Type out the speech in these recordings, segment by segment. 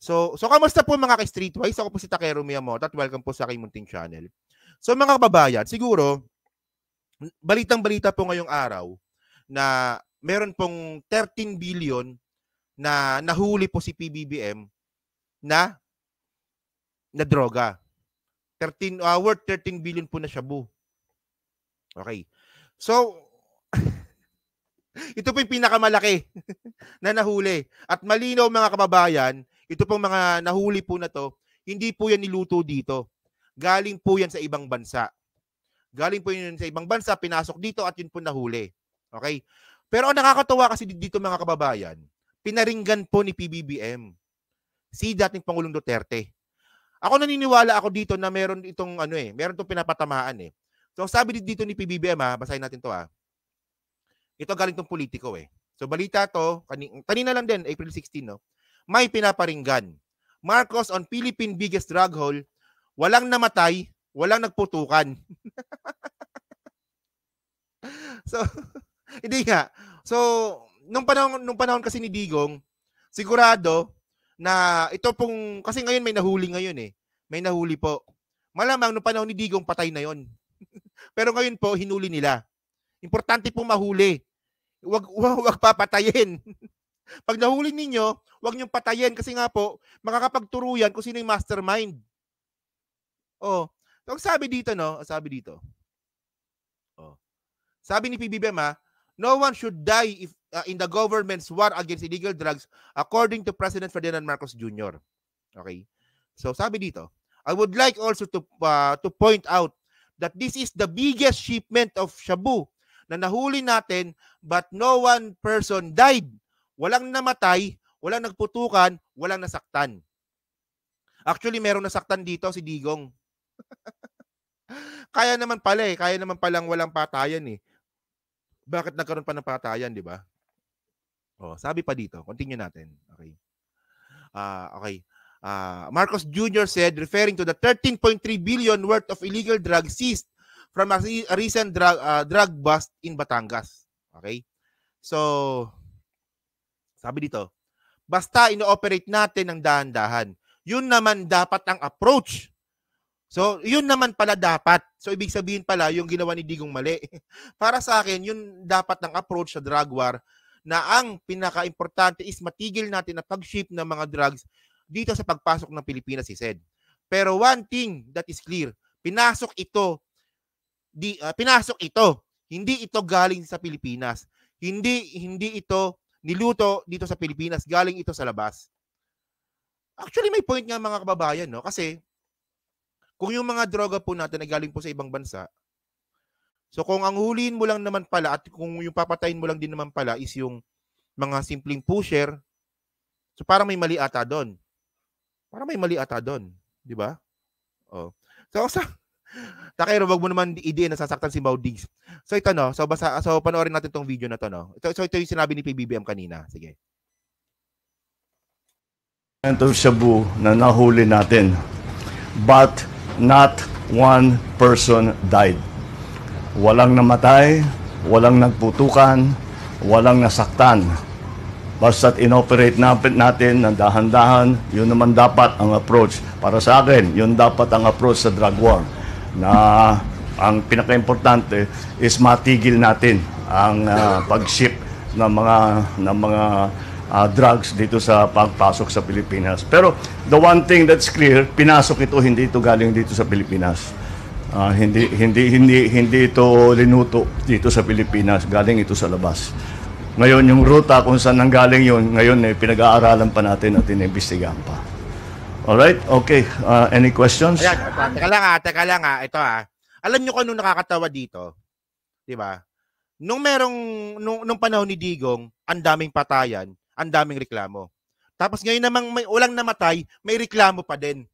So kamusta po mga ka-Streetwise? Ako po si Takero Miyamoto at welcome po sa aking munting channel. So mga kababayan, siguro, balitang-balita po ngayong araw na meron pong 13 billion na nahuli po si PBBM na droga. Worth 13 billion po na shabu. Okay. So, ito po yung pinakamalaki na nahuli. At malinaw mga kababayan, ito pong mga nahuli po na to, hindi po yan niluto dito. Galing po yan sa ibang bansa. Galing po yan sa ibang bansa, pinasok dito at yun po nahuli. Okay? Pero ang nakakatawa kasi dito mga kababayan, pinaringgan po ni PBBM si dating Pangulong Duterte. Ako naniniwala ako dito na meron itong meron itong pinapatamaan eh. So sabi dito ni PBBM basahin natin to Ito galing tong politiko eh. So balita to, kanina lang din, April 16, no? May pinaparinggan. Marcos on Philippine biggest drug hole, walang namatay, walang nagputukan. So, hindi nga. So, nung panahon kasi ni Digong, sigurado na ito pong, kasi ngayon may nahuli ngayon eh. May nahuli po. Malamang nung panahon ni Digong, patay na yon. Pero ngayon po, hinuli nila. Importante po mahuli. Wag papatayin. Pag nahuli ninyo, wag niyong patayin kasi nga po, makakapagturuyan kung sino yung mastermind. Oh, so sabi dito, no? Sabi dito. Oh. Sabi ni PBBM, no one should die if in the government's war against illegal drugs according to President Ferdinand Marcos Jr. Okay? So sabi dito, I would like also to point out that this is the biggest shipment of shabu na nahuli natin but no one person died. Walang namatay, walang nagputukan, walang nasaktan. Actually, meron nasaktan dito si Digong. Kaya naman pala kaya naman palang walang patayan eh. Bakit nagkaroon pa ng patayan, di ba? Oh, sabi pa dito, continue natin. Okay. Okay. Marcos Jr. said, referring to the 13.3 billion worth of illegal drugs seized from a recent drug bust in Batangas. Okay? So, sabi dito, basta ino-operate natin ng dahan-dahan. Yun naman dapat ang approach. So, yun naman pala dapat. So, ibig sabihin pala, yung ginawa ni Digong mali. Para sa akin, yun dapat ang approach sa drug war na ang pinaka-importante is matigil natin na pag-ship ng mga drugs dito sa pagpasok ng Pilipinas, he said. Pero one thing that is clear, pinasok ito. Hindi ito galing sa Pilipinas. Hindi ito niluto dito sa Pilipinas, galing ito sa labas. Actually, may point nga mga kababayan, no? Kasi kung yung mga droga po natin ay galing po sa ibang bansa, so kung ang huliin mo lang naman pala at kung yung papatayin mo lang din naman pala is yung mga simpleng pusher, so parang may mali ata doon. Di ba? Oh. So Takero, wag mo naman idein na sasaktan si Maudigs. So ito no, so panoorin natin tong video na to no. Ito yung sinabi ni PBBM kanina. Sige. Ito shabu na nahuli natin. But not one person died. Walang namatay, walang nagputukan, walang nasaktan. Basta't inoperate natin ng dahan-dahan, yun naman dapat ang approach. Para sa akin, yun dapat ang approach sa drug war. Na ang pinaka-importante is matigil natin ang pag-ship ng mga drugs dito sa pagpasok sa Pilipinas. Pero the one thing that's clear, pinasok ito, hindi ito galing dito sa Pilipinas. Hindi ito linuto dito sa Pilipinas, galing ito sa labas. Ngayon, yung ruta kung saan nanggaling yun, ngayon pinag-aaralan pa natin at inimbestigahan pa. Alright? Okay. Any questions? Ayan, teka lang ito Alam nyo kung ano nakakatawa dito? Diba? Nung panahon ni Digong, ang daming patayan, ang daming reklamo. Tapos ngayon namang walang namatay, may reklamo pa din.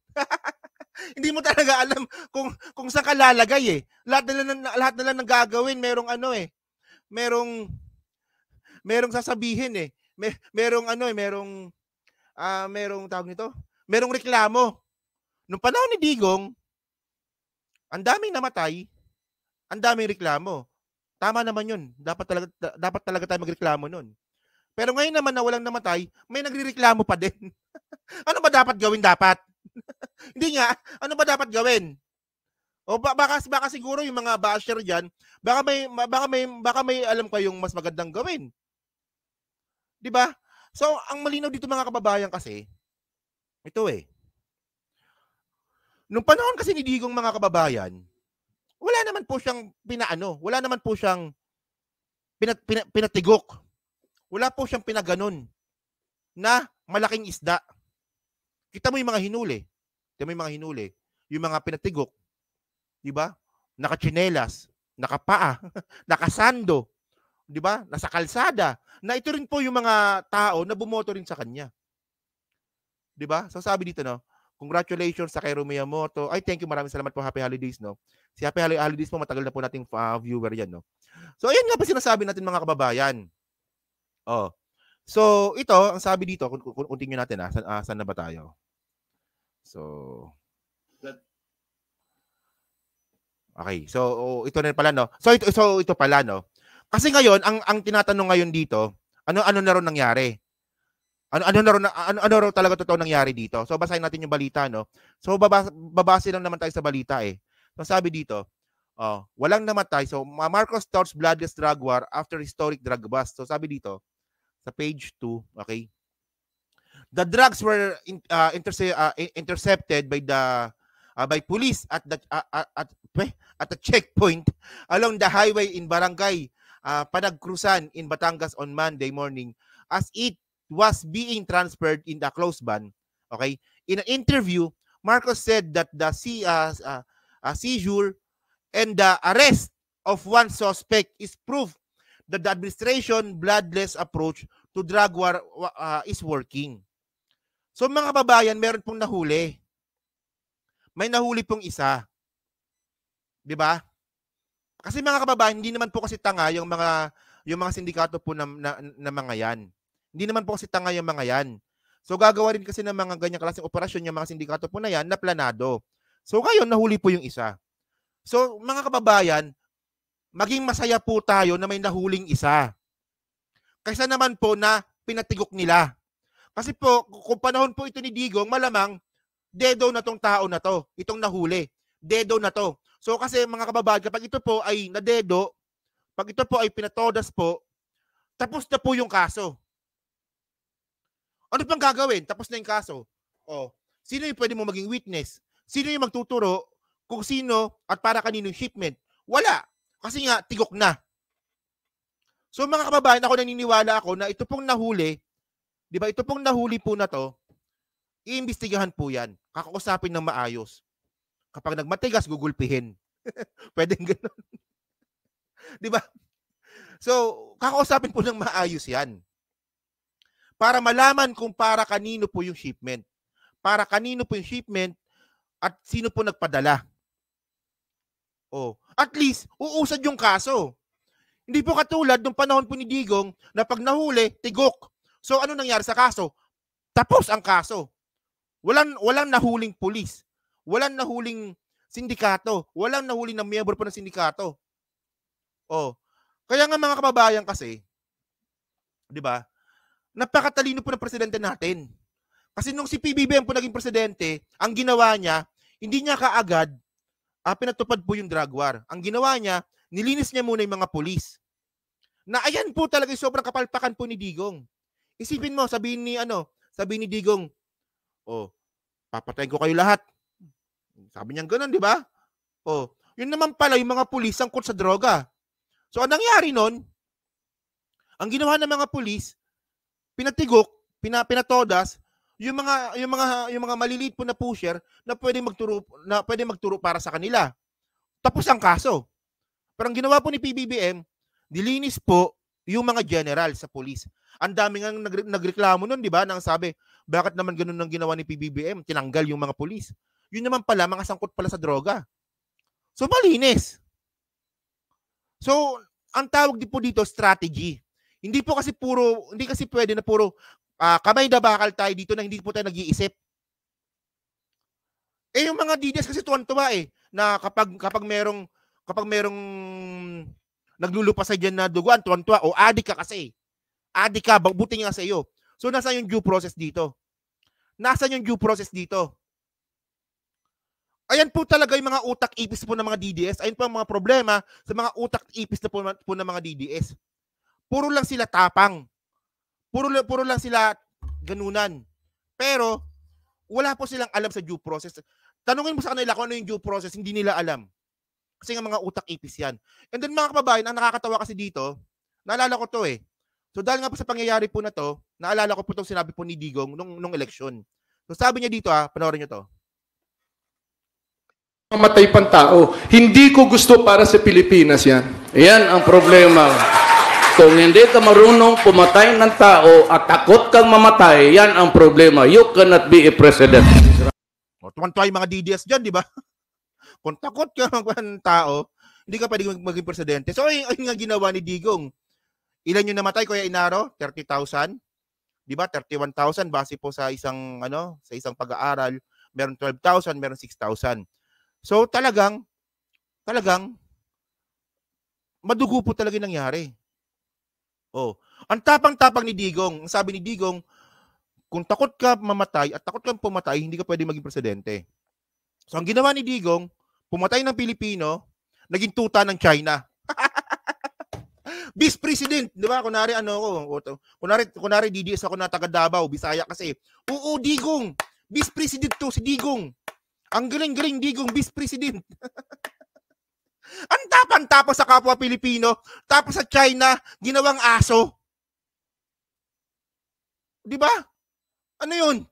Hindi mo talaga alam kung saan ka lalagay eh. Lahat na lang ng gagawin, merong sasabihin eh. Merong tawag nito, merong reklamo. Nung panahon ni Digong, ang daming namatay, ang daming reklamo. Tama naman yun. Dapat talaga tayo magreklamo nun. Pero ngayon naman na walang namatay, may nagrereklamo pa din. Ano ba dapat gawin dapat? Hindi nga, ano ba dapat gawin? O baka siguro yung mga basher diyan, baka may alam kayong mas magandang gawin. 'Di ba? So, ang malinaw dito mga kababayan kasi, ito nung panahon kasi ni Digong mga kababayan, wala naman po siyang wala naman po siyang pinatigok. Wala po siyang pinaganon na malaking isda. Kita mo yung mga hinuli. Yung mga pinatigok. 'Di ba? Nakachinelas, nakapaa, nakasando, 'di ba? Nasa kalsada. Na ito rin po yung mga tao na bumoto rin sa kanya. 'Di ba? So sabi dito congratulations sa kay Miyamoto. Ay, thank you, maraming salamat po. Happy holidays Si Happy Holidays po, matagal na po nating viewer yan So ayan nga pa sinasabi natin mga kababayan. So ito, ang sabi dito, continue natin saan na ba tayo? So okay. So ito na pala So ito pala Kasi ngayon ang tinatanong ngayon dito, ano na raw nangyari? Ano raw talaga totoo nangyari dito? So basahin natin yung balita So babase lang naman tayo sa balita So sabi dito, walang namatay. So Marcos starts bloodless drug war after historic drug bust. So sabi dito sa page 2, okay? The drugs were intercepted by police at the checkpoint along the highway in Barangay Panagcrusan in Batangas on Monday morning as it was being transferred in the closed van. Okay? In an interview, Marcos said that the seizure and the arrest of one suspect is proof that the administration bloodless approach to drug war is working. So mga kababayan, meron pong nahuli. May nahuli pong isa. 'Di ba? Kasi mga kababayan, hindi naman po kasi tanga yung mga sindikato po na mga yan. Hindi naman po kasi tanga yung mga yan. So gagawa rin kasi ng mga ganyang klaseng operasyon yung mga sindikato po na yan na planado. So ngayon, nahuli po yung isa. So mga kababayan, maging masaya po tayo na may nahuling isa. Kaysa naman po na pinatigok nila. Kasi po, kung panahon po ito ni Digong, malamang dedo na tong tao na to, itong nahuli. Dedo na to. So kasi mga kababayan, kapag ito po ay nadedo, pag ito po ay pinatodas po, tapos na po yung kaso. Ano pang gagawin? Tapos na yung kaso. Sino yung pwede mo maging witness? Sino yung magtuturo kung sino at para kaninong shipment? Wala. Kasi nga, tigok na. So mga kababayan, ako naniniwala ako na ito pong nahuli, di ba, ito pong nahuli po na to, iimbestigahan po yan. Kakausapin ng maayos. Kapag nagmatigas, gugulpihin. Pwedeng gano'n. Di ba? So, kakausapin po ng maayos yan. Para malaman kung para kanino po yung shipment. Para kanino po yung shipment at sino po nagpadala. At least, uusad yung kaso. Hindi po katulad nung panahon po ni Digong na pag nahuli, tigok. So, ano nangyari sa kaso? Tapos ang kaso. Walang nahuling pulis. Walang nahuling sindikato. Walang nahuling na miyembro po ng sindikato. Kaya nga mga kababayan kasi, di ba, napakatalino po ng presidente natin. Kasi nung si PBBM po naging presidente, ang ginawa niya, hindi niya kaagad pinatupad po yung drug war. Ang ginawa niya, nilinis niya muna yung mga pulis. Na ayan po talaga yung sobrang kapalpakan po ni Digong. Isipin mo, sabihin ni Digong, papatayin ko kayo lahat. Sabi niya gano'n, di ba? Yun naman pala yung mga pulis sangkot sa droga. So, ang nangyari nun, ang ginawa ng mga pulis, pinatigok, pinatodas, yung mga maliliit po na pusher na pwedeng magturo para sa kanila. Tapos ang kaso. Pero ang ginawa po ni PBBM, dilinis po yung mga general sa pulis. Ang dami nga nagreklamo nun, di ba? Nang sabi, bakit naman ganun ang ginawa ni PBBM? Tinanggal yung mga pulis. Yun naman pala, mga sangkot pala sa droga. So, malinis. So, ang tawag din po dito, strategy. Hindi kasi pwede na puro kamay na bakal tayo dito na hindi po tayo nag-iisip. Yung mga DDS kasi tuwan-tuwa na kapag merong naglulupasay dyan na duguan, tuwan-tuwa, adik ka kasi. Adik ka, buti nga sa iyo. So, nasa yung due process dito? Nasaan yung due process dito? Ayan po talaga yung mga utak-ipis po ng mga DDS. Ayun po ang mga problema sa mga utak-ipis na po ng mga DDS. Puro lang sila tapang. Puro lang sila ganunan. Pero, wala po silang alam sa due process. Tanungin mo sa kanila kung ano yung due process, hindi nila alam. Kasi nga mga utak-ipis yan. And then mga kababayan, ang nakakatawa kasi dito, naalala ko to eh. So dahil nga po sa pangyayari po na to, naalala ko po itong sinabi po ni Digong nung eleksyon. So sabi niya dito panoorin niyo to. Mamatay pang tao. Hindi ko gusto para sa Pilipinas yan. Yan ang problema. Kung hindi ka marunong pumatay ng tao at takot kang mamatay, yan ang problema. You cannot be a president. Tuwan-tuwa yung mga DDS dyan, di ba? Kung takot ka ng tao, hindi ka pwedeng maging presidente. So, ayun nga ginawa ni Digong. Ilan yung namatay, Kuya Inaro? 30,000? Di ba? 31,000 base po sa isang pag-aaral. Meron 12,000, meron 6,000. So, talagang, madugo po talaga nangyari. Oh, ang tapang-tapang ni Digong. Sabi ni Digong, kung takot ka mamatay at takot kang pumatay, hindi ka pwede maging presidente. So, ang ginawa ni Digong, pumatay ng Pilipino, naging tuta ng China. Vice President, di ba? Kunwari DDS ako na taga Davao, Bisaya kasi. Oo, Digong. Vice President to, si Digong. Ang galing-galing Digong, Vice President. Ang tapang-tapang sa kapwa Pilipino, tapos sa China, ginawang aso. Di ba? Ano yun?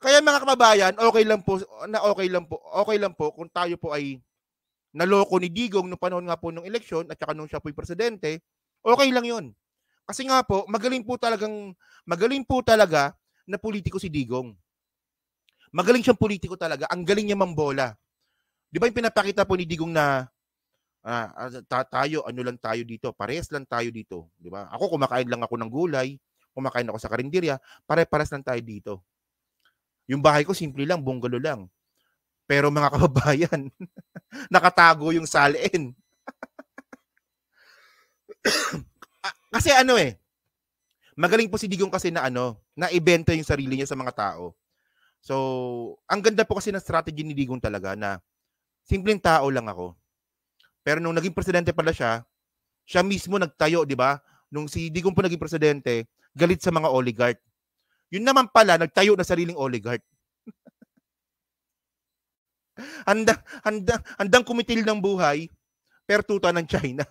Kaya mga kababayan, okay lang po kung tayo po ay naloko ni Digong nung panahon nga po ng eleksyon at saka nung siya po yung presidente, okay lang yun. Kasi nga po, magaling po talaga na politiko si Digong. Magaling siyang politiko talaga. Ang galing niya mambola. Di ba yung pinapakita po ni Digong na ano lang tayo dito, parehas lang tayo dito. Di ba? Ako kumakain lang ako ng gulay, kumakain ako sa karinderya, pare-pares lang tayo dito. Yung bahay ko simple lang, bungalow lang. Pero mga kababayan, nakatago yung salin. Kasi magaling po si Digong kasi na ibenta yung sarili niya sa mga tao. So, ang ganda po kasi ng strategy ni Digong talaga na simpleng tao lang ako. Pero nung naging presidente pala siya mismo nagtayo, di ba? Nung si Digong po naging presidente, galit sa mga oligarch. Yun naman pala, nagtayo na sariling oligarch. Handang kumitil ng buhay, pero tuta ng China.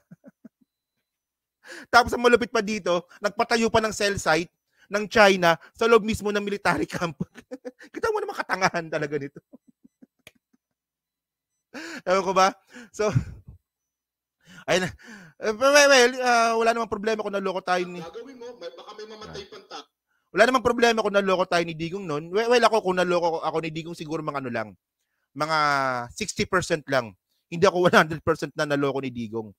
Tapos ang malupit pa dito, nagpatayo pa ng cell site ng China sa loob mismo ng military camp. Kita mo naman katangahan talaga nito. Ewan ko ba? So, ayun. Wala namang problema kung naloko tayo ni... Gagawin mo, baka may mamatay pang tao. Wala namang problema kung naloko tayo ni Digong noon. Well, kung naloko ako ni Digong, siguro mga mga 60% lang. Hindi ako 100% na naloko ni Digong.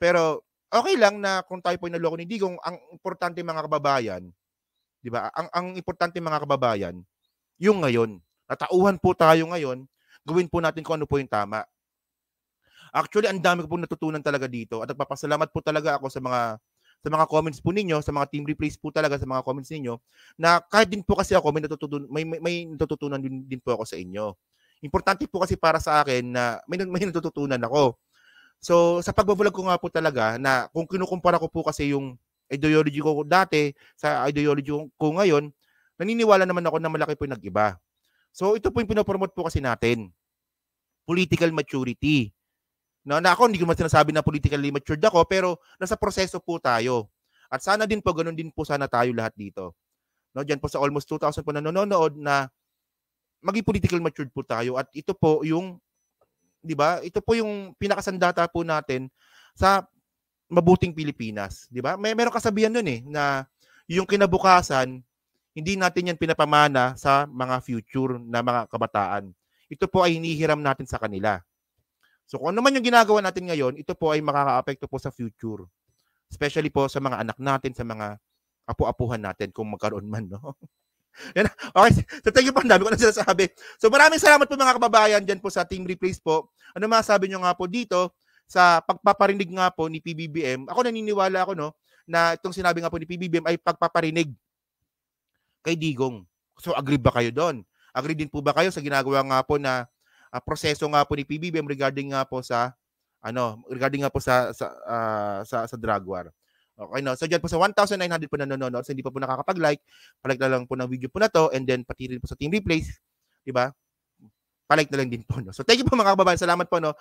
Pero, okay lang na kung tayo po yung naloko ni Digong, ang importante mga kababayan, di ba? Ang importante mga kababayan, yung ngayon. Natauhan po tayo ngayon, gawin po natin kung ano po yung tama. Actually, ang dami ko po natutunan talaga dito at nagpapasalamat po talaga ako sa mga comments po ninyo, sa mga team replays po talaga sa mga comments ninyo, na kahit din po kasi ako may natututunan din po ako sa inyo. Importante po kasi para sa akin na may natututunan ako. So, sa pagbablog ko nga po talaga na kung kinukumpara ko po kasi yung ideology ko dati sa ideology ko ngayon, naniniwala naman ako na malaki po yung nag-iba. So, ito po yung pinopromote po kasi natin. Political maturity. Na ako, hindi ko sinasabi na politically matured ako, pero nasa proseso po tayo. At sana din po, ganun din po sana tayo lahat dito. No, diyan po sa almost 2,000 po nanonood na maging political matured po tayo. At ito po yung, di ba, ito po yung pinakasandata po natin sa mabuting Pilipinas, di ba? Meron kasabihan nun na yung kinabukasan, hindi natin yan pinapamana sa mga future na mga kabataan. Ito po ay hinihiram natin sa kanila. So kung ano man yung ginagawa natin ngayon, ito po ay makaka-apekto po sa future. Especially po sa mga anak natin, sa mga apu-apuhan natin kung magkaroon man, no? Yan. Okay, so thank you po, ang dami ko na sinasabi. So maraming salamat po mga kababayan dyan po sa Team Replace po. Ano masasabi nyo nga po dito sa pagpaparinig nga po ni PBBM, ako naniniwala ako no na itong sinabi nga po ni PBBM ay pagpaparinig kay Digong. So agree ba kayo doon? Agree din po ba kayo sa ginagawa nga po na proseso nga po ni PBBM regarding nga po sa drug war? Okay, no? So dyan po sa 1,900 po na nanonood, so hindi pa po nakakapag-like, palike na lang po ng video po na to, and then pati rin po sa team replays, di ba? Palike na lang din po. No? So thank you po mga kababayan, salamat po no,